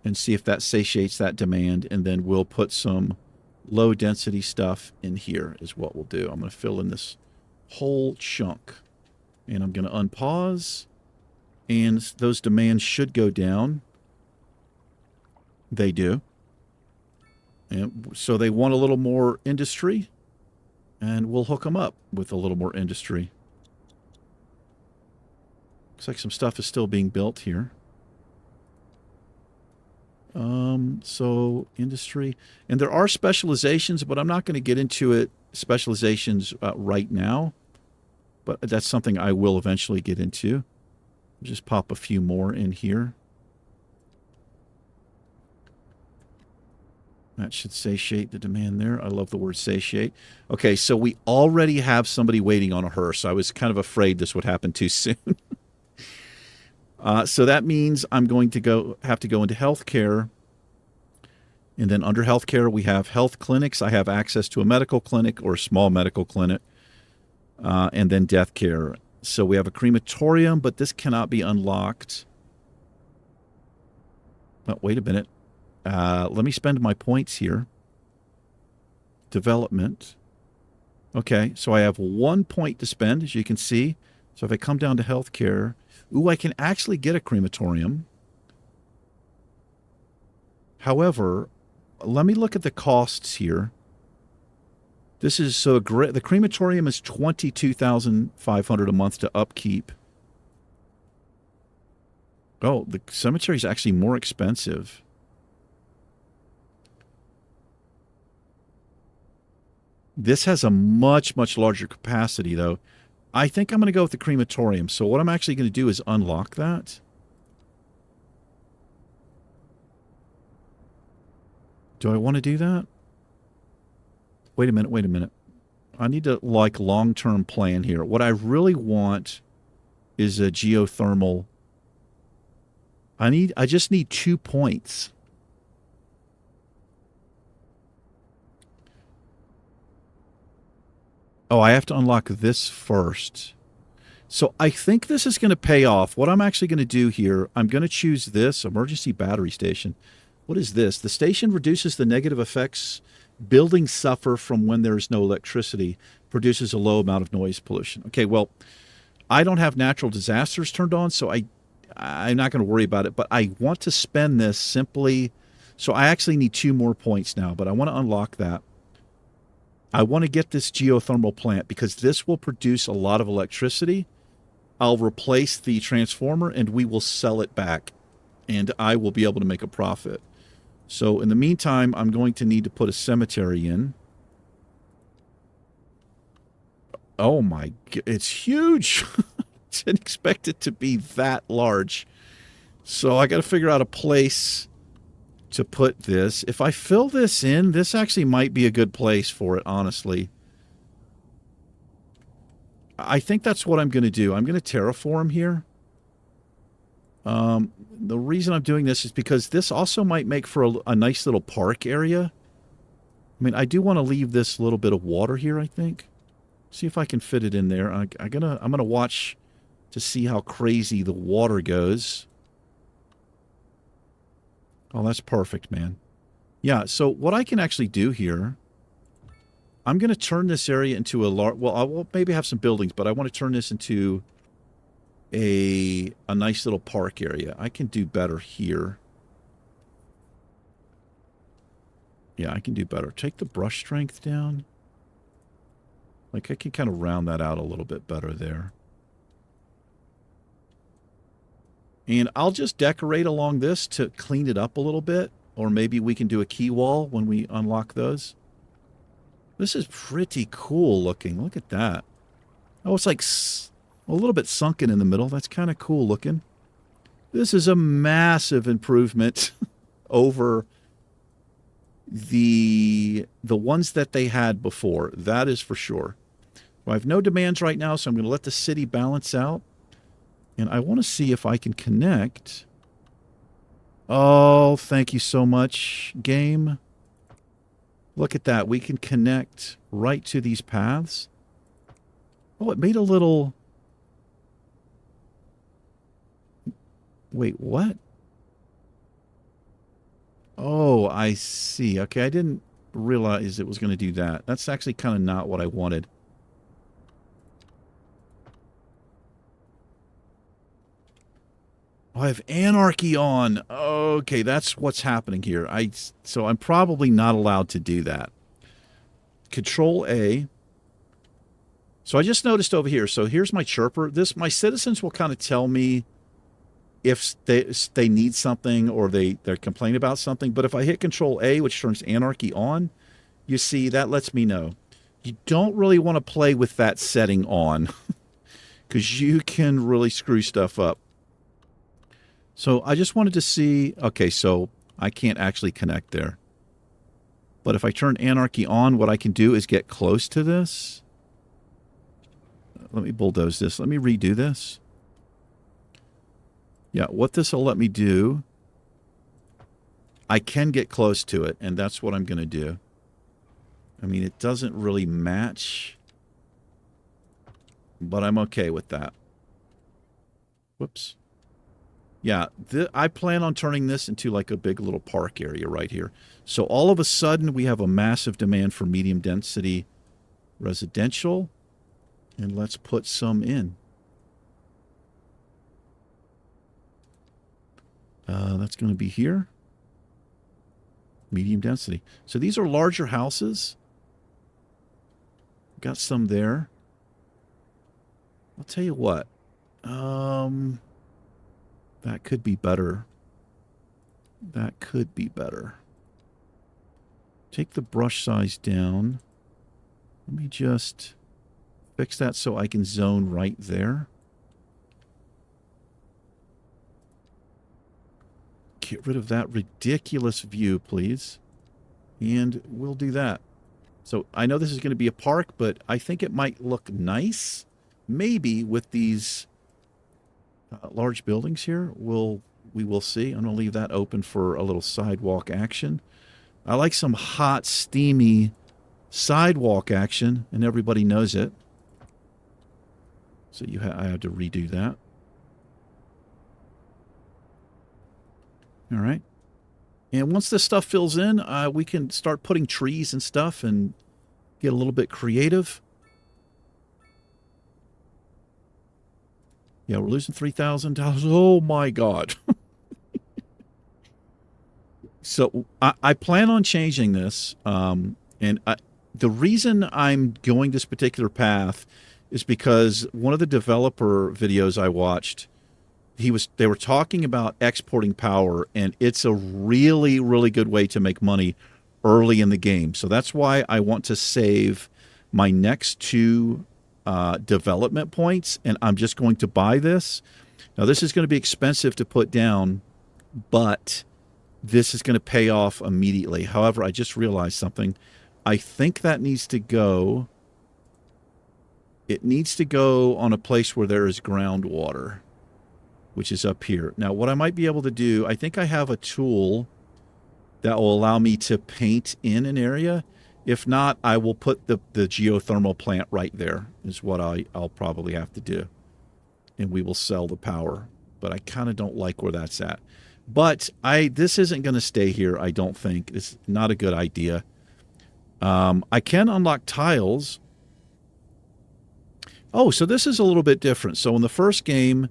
And see if that satiates that demand. And then we'll put some low density stuff in here is what we'll do. I'm going to fill in this whole chunk. And I'm going to unpause. And those demands should go down. They do. And so they want a little more industry, and we'll hook them up with a little more industry. Looks like some stuff is still being built here. So industry, and there are specializations, but I'm not going to get into it, specializations right now, but that's something I will eventually get into. Just pop a few more in here. That should satiate the demand there. I love the word satiate. Okay, so we already have somebody waiting on a hearse. I was kind of afraid this would happen too soon. So that means I'm going to have to go into healthcare. And then under healthcare, we have health clinics. I have access to a medical clinic or a small medical clinic. And then death care. So we have a crematorium, but this cannot be unlocked. Oh, wait a minute. Let me spend my points here. Development. Okay, so I have 1 point to spend, as you can see. So if I come down to healthcare, ooh, I can actually get a crematorium. However, let me look at the costs here. This is so the crematorium is $22,500 a month to upkeep. Oh, the cemetery is actually more expensive. This has a much, much larger capacity, though. I think I'm going to go with the crematorium. So what I'm actually going to do is unlock that. Do I want to do that? Wait a minute, wait a minute. I need to, like, long-term plan here. What I really want is a geothermal. I just need 2 points. Oh, I have to unlock this first. So I think this is going to pay off. What I'm actually going to do here, I'm going to choose this emergency battery station. What is this? The station reduces the negative effects buildings suffer from when there is no electricity, produces a low amount of noise pollution. Okay, well, I don't have natural disasters turned on, so I'm not going to worry about it, but I want to spend this simply. So I actually need 2 more points now, but I want to unlock that. I want to get this geothermal plant because this will produce a lot of electricity. I'll replace the transformer and we will sell it back and I will be able to make a profit. So in the meantime, I'm going to need to put a cemetery in. Oh my, it's huge. Didn't expect it to be that large. So I got to figure out a place to put this. If I fill this in, this actually might be a good place for it, honestly. I think that's what I'm going to do. I'm going to terraform here. The reason I'm doing this is because this also might make for a nice little park area. I mean, I do want to leave this little bit of water here, I think. See if I can fit it in there. I'm gonna watch to see how crazy the water goes. Oh, that's perfect, man. Yeah, so what I can actually do here, I'm going to turn this area into a large... Well, I will maybe have some buildings, but I want to turn this into a nice little park area. I can do better here. Yeah, I can do better. Take the brush strength down. Like, I can kind of round that out a little bit better there. And I'll just decorate along this to clean it up a little bit. Or maybe we can do a key wall when we unlock those. This is pretty cool looking. Look at that. Oh, it's like a little bit sunken in the middle. That's kind of cool looking. This is a massive improvement over the ones that they had before. That is for sure. Well, I have no demands right now, so I'm going to let the city balance out. And I want to see if I can connect. Oh, thank you so much, game. Look at that. We can connect right to these paths. Oh, it made a little... Wait, what? Oh, I see. Okay, I didn't realize it was going to do that. That's actually kind of not what I wanted. Oh, I have anarchy on. Okay, that's what's happening here. So I'm probably not allowed to do that. Control A. So I just noticed over here. So here's my chirper. My citizens will kind of tell me if they need something or they're complaining about something. But if I hit Control A, which turns anarchy on, you see that lets me know. You don't really want to play with that setting on because you can really screw stuff up. So I just wanted to see, okay, so I can't actually connect there. But if I turn anarchy on, what I can do is get close to this. Let me bulldoze this. Let me redo this. Yeah, what this will let me do, I can get close to it, and that's what I'm going to do. I mean, it doesn't really match. but I'm okay with that. Whoops. Yeah, I plan on turning this into like a big little park area right here. So all of a sudden, we have a massive demand for medium density residential. And let's put some in. That's going to be here. Medium density. So these are larger houses. Got some there. I'll tell you what. That could be better. That could be better. Take the brush size down. Let me just fix that so I can zone right there. Get rid of that ridiculous view, please. And we'll do that. So I know this is going to be a park, but I think it might look nice. Maybe with these large buildings here. We will see. I'm going to leave that open for a little sidewalk action. I like some hot, steamy sidewalk action, and everybody knows it. So I have to redo that. All right. And once this stuff fills in, we can start putting trees and stuff and get a little bit creative. Yeah, we're losing $3,000. Oh, my God. So I plan on changing this. The reason I'm going this particular path is because one of the developer videos I watched, they were talking about exporting power, and it's a really, really good way to make money early in the game. So that's why I want to save my next two development points, and I'm just going to buy this. Now, this is going to be expensive to put down, but this is going to pay off immediately. However, I just realized something. I think that needs to go. It needs to go on a place where there is groundwater, which is up here. Now, what I might be able to do, I think I have a tool that will allow me to paint in an area. If not, I will put the geothermal plant right there, is what I'll probably have to do. And we will sell the power. But I kind of don't like where that's at. But this isn't going to stay here, I don't think. It's not a good idea. I can unlock tiles. Oh, so this is a little bit different. So in the first game,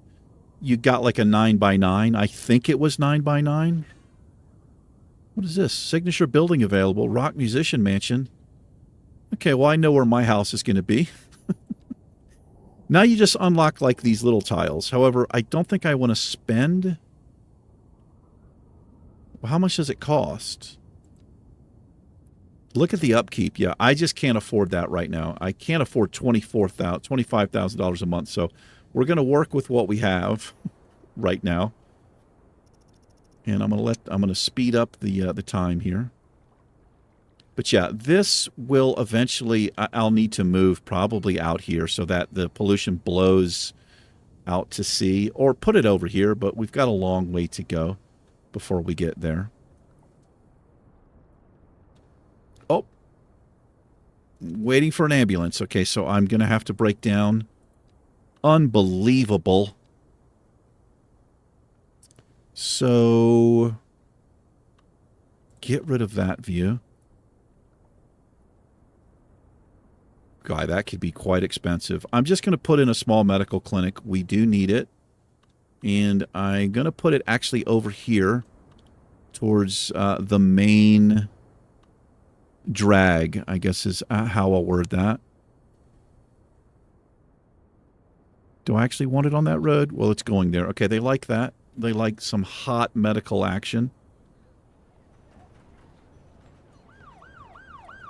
you got like a 9x9. I think it was 9x9. What is this? Signature building available. Rock Musician Mansion. Okay, well, I know where my house is going to be. Now you just unlock like these little tiles. However, I don't think I want to spend... Well, how much does it cost? Look at the upkeep. Yeah, I just can't afford that right now. I can't afford $25,000 a month. So we're going to work with what we have right now. And I'm going to speed up the time here. But yeah, this will eventually, I'll need to move probably out here so that the pollution blows out to sea, or put it over here, but we've got a long way to go before we get there. Oh, waiting for an ambulance. Okay, so I'm going to have to break down. Unbelievable. So, get rid of that view. God, that could be quite expensive. I'm just going to put in a small medical clinic. We do need it. And I'm going to put it actually over here towards the main drag, I guess is how I'll word that. Do I actually want it on that road? Well, it's going there. Okay, they like that. They like some hot medical action.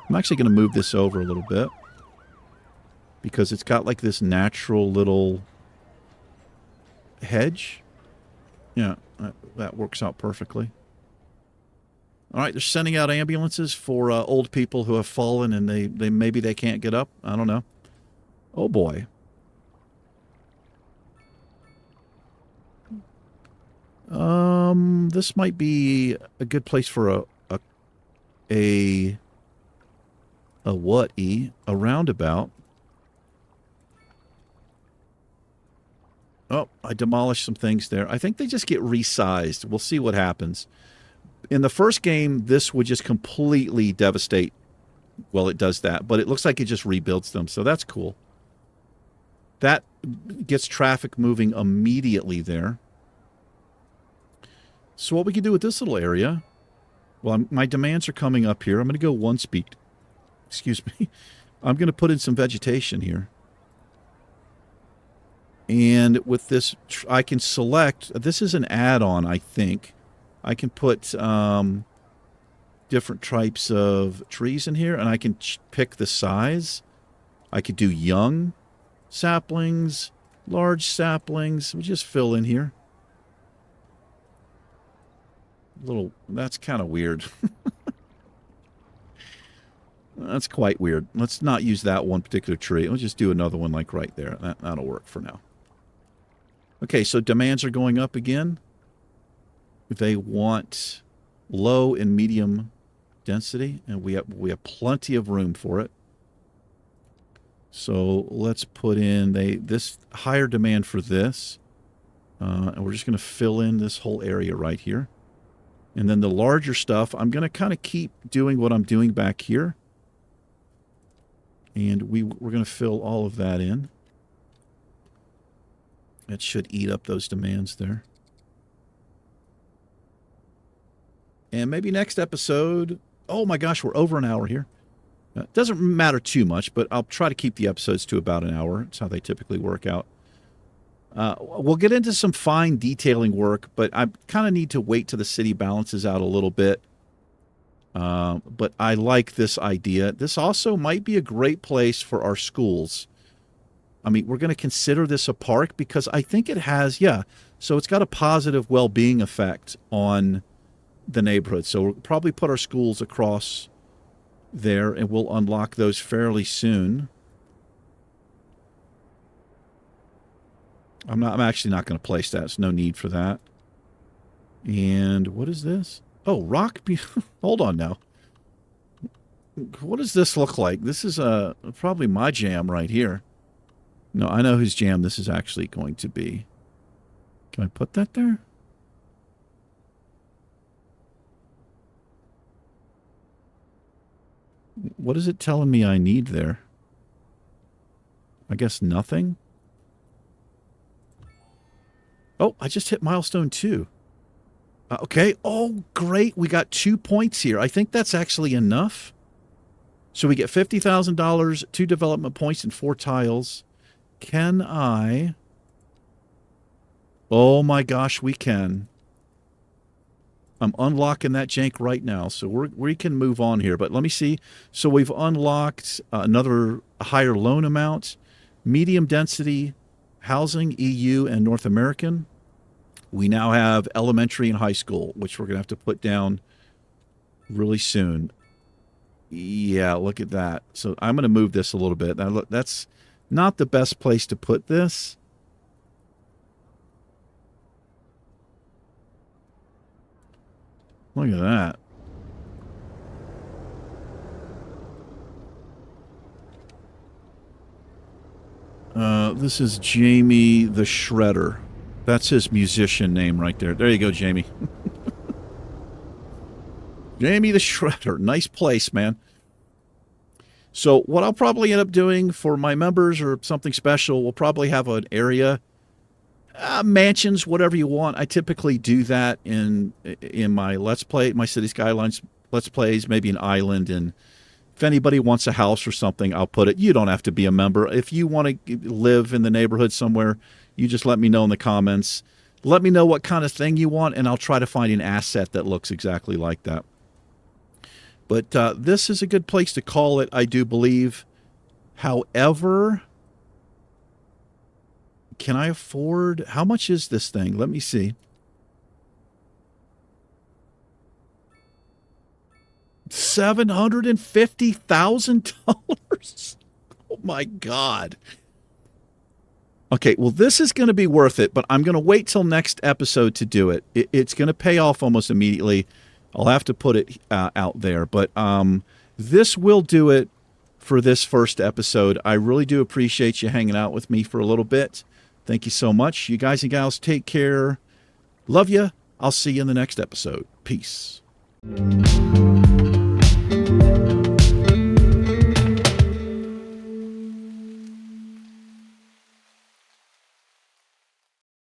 I'm actually going to move this over a little bit because it's got like this natural little hedge. Yeah, that works out perfectly. All right, they're sending out ambulances for old people who have fallen and they maybe they can't get up. I don't know. Oh boy. This might be a good place for a roundabout. Oh, I demolished some things there. I think they just get resized. We'll see what happens. In the first game, this would just completely devastate. Well, it does that, but it looks like it just rebuilds them, so that's cool. That gets traffic moving immediately there. So what we can do with this little area, well, my demands are coming up here. I'm going to go 1 speed. Excuse me. I'm going to put in some vegetation here. And with this, I can select, this is an add-on, I think. I can put different types of trees in here, and I can pick the size. I could do young saplings, large saplings. We just fill in here. That's kind of weird. That's quite weird. Let's not use that one particular tree. Let's just do another one like right there. That'll work for now. Okay, so demands are going up again. They want low and medium density, and we have plenty of room for it. So let's put in this higher demand for this, and we're just going to fill in this whole area right here. And then the larger stuff, I'm going to kind of keep doing what I'm doing back here, and we're going to fill all of that in. It should eat up those demands there. And maybe next episode... Oh my gosh, we're over an hour here. It doesn't matter too much, but I'll try to keep the episodes to about an hour. It's how they typically work out. We'll get into some fine detailing work, but I kind of need to wait till the city balances out a little bit. But I like this idea. This also might be a great place for our schools. I mean, we're going to consider this a park because I think it has, so it's got a positive well-being effect on the neighborhood. So we'll probably put our schools across there, and we'll unlock those fairly soon. I'm actually not going to place that. There's no need for that. And what is this? Oh, rock. Hold on now. What does this look like? This is probably my jam right here. No, I know whose jam this is actually going to be. Can I put that there? What is it telling me I need there? I guess nothing. Oh, I just hit milestone 2. Okay. Oh, great. We got 2 points here. I think that's actually enough. So we get $50,000, 2 development points, and 4 tiles. Can I... Oh my gosh, we can. I'm unlocking that jank right now, so we can move on here. But let me see. So we've unlocked another higher loan amount, medium density housing, EU and North American. We now have elementary and high school, which we're going to have to put down really soon. Yeah, look at that. So I'm going to move this a little bit. Now, look, that's not the best place to put this. Look at that. This is Jamie the Shredder. That's his musician name right there. There you go, Jamie. Jamie the Shredder. Nice place, man. So what I'll probably end up doing for my members or something special, we'll probably have an area, mansions, whatever you want. I typically do that in my Let's Play, my Cities Skylines Let's Plays, maybe an island. And if anybody wants a house or something, I'll put it. You don't have to be a member. If you want to live in the neighborhood somewhere, you just let me know in the comments. Let me know what kind of thing you want, and I'll try to find an asset that looks exactly like that. But this is a good place to call it, I do believe. However, can I afford... How much is this thing? Let me see. $750,000? Oh, my God. Okay, well, this is going to be worth it, but I'm going to wait till next episode to do it. It's going to pay off almost immediately. I'll have to put it out there, but this will do it for this first episode. I really do appreciate you hanging out with me for a little bit. Thank you so much. You guys and gals, take care. Love you. I'll see you in the next episode. Peace.